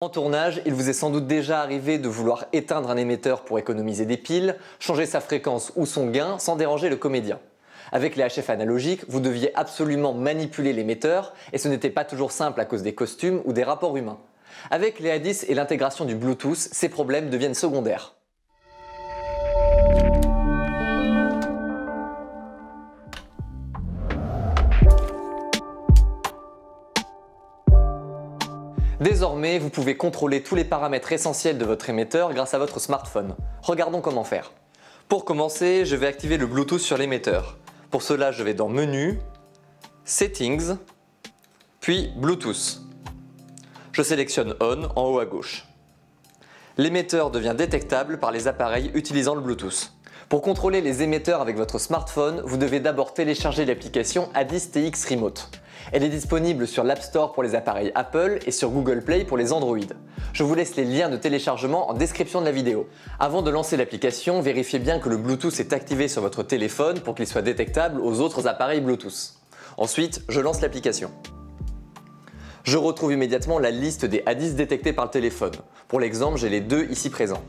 En tournage, il vous est sans doute déjà arrivé de vouloir éteindre un émetteur pour économiser des piles, changer sa fréquence ou son gain sans déranger le comédien. Avec les HF analogiques, vous deviez absolument manipuler l'émetteur et ce n'était pas toujours simple à cause des costumes ou des rapports humains. Avec les A10 et l'intégration du Bluetooth, ces problèmes deviennent secondaires. Désormais, vous pouvez contrôler tous les paramètres essentiels de votre émetteur grâce à votre smartphone. Regardons comment faire. Pour commencer, je vais activer le Bluetooth sur l'émetteur. Pour cela, je vais dans Menu, Settings, puis Bluetooth. Je sélectionne On en haut à gauche. L'émetteur devient détectable par les appareils utilisant le Bluetooth. Pour contrôler les émetteurs avec votre smartphone, vous devez d'abord télécharger l'application A10 TX Remote. Elle est disponible sur l'App Store pour les appareils Apple et sur Google Play pour les Android. Je vous laisse les liens de téléchargement en description de la vidéo. Avant de lancer l'application, vérifiez bien que le Bluetooth est activé sur votre téléphone pour qu'il soit détectable aux autres appareils Bluetooth. Ensuite, je lance l'application. Je retrouve immédiatement la liste des A10 détectés par le téléphone. Pour l'exemple, j'ai les deux ici présents.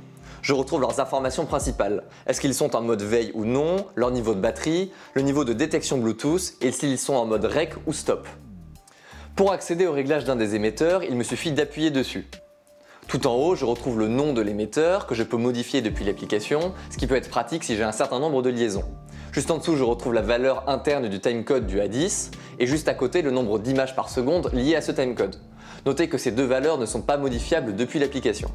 Je retrouve leurs informations principales. Est-ce qu'ils sont en mode veille ou non, leur niveau de batterie, le niveau de détection Bluetooth et s'ils sont en mode rec ou stop. Pour accéder au réglage d'un des émetteurs, il me suffit d'appuyer dessus. Tout en haut, je retrouve le nom de l'émetteur que je peux modifier depuis l'application, ce qui peut être pratique si j'ai un certain nombre de liaisons. Juste en dessous, je retrouve la valeur interne du timecode du A10 et juste à côté le nombre d'images par seconde liées à ce timecode. Notez que ces deux valeurs ne sont pas modifiables depuis l'application.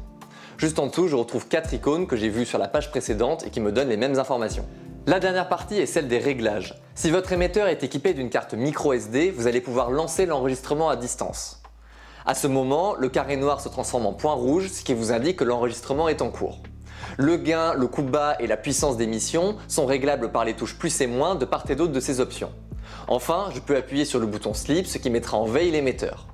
Juste en dessous, je retrouve 4 icônes que j'ai vues sur la page précédente et qui me donnent les mêmes informations. La dernière partie est celle des réglages. Si votre émetteur est équipé d'une carte micro SD, vous allez pouvoir lancer l'enregistrement à distance. À ce moment, le carré noir se transforme en point rouge, ce qui vous indique que l'enregistrement est en cours. Le gain, le coup bas et la puissance d'émission sont réglables par les touches plus et moins de part et d'autre de ces options. Enfin, je peux appuyer sur le bouton Sleep, ce qui mettra en veille l'émetteur.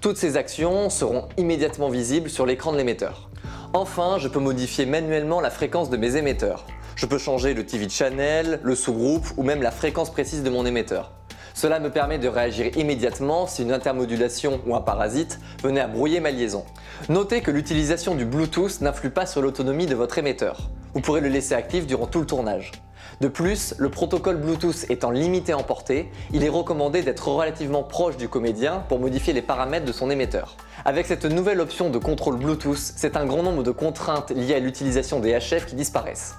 Toutes ces actions seront immédiatement visibles sur l'écran de l'émetteur. Enfin, je peux modifier manuellement la fréquence de mes émetteurs. Je peux changer le TV channel, le sous-groupe ou même la fréquence précise de mon émetteur. Cela me permet de réagir immédiatement si une intermodulation ou un parasite venait à brouiller ma liaison. Notez que l'utilisation du Bluetooth n'influe pas sur l'autonomie de votre émetteur. Vous pourrez le laisser actif durant tout le tournage. De plus, le protocole Bluetooth étant limité en portée, il est recommandé d'être relativement proche du comédien pour modifier les paramètres de son émetteur. Avec cette nouvelle option de contrôle Bluetooth, c'est un grand nombre de contraintes liées à l'utilisation des HF qui disparaissent.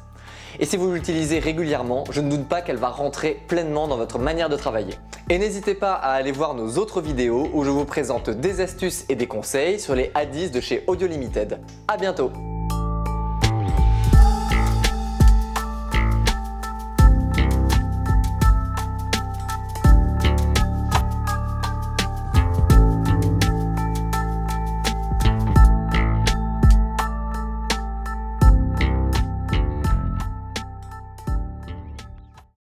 Et si vous l'utilisez régulièrement, je ne doute pas qu'elle va rentrer pleinement dans votre manière de travailler. Et n'hésitez pas à aller voir nos autres vidéos où je vous présente des astuces et des conseils sur les A10 de chez Audio Limited. À bientôt!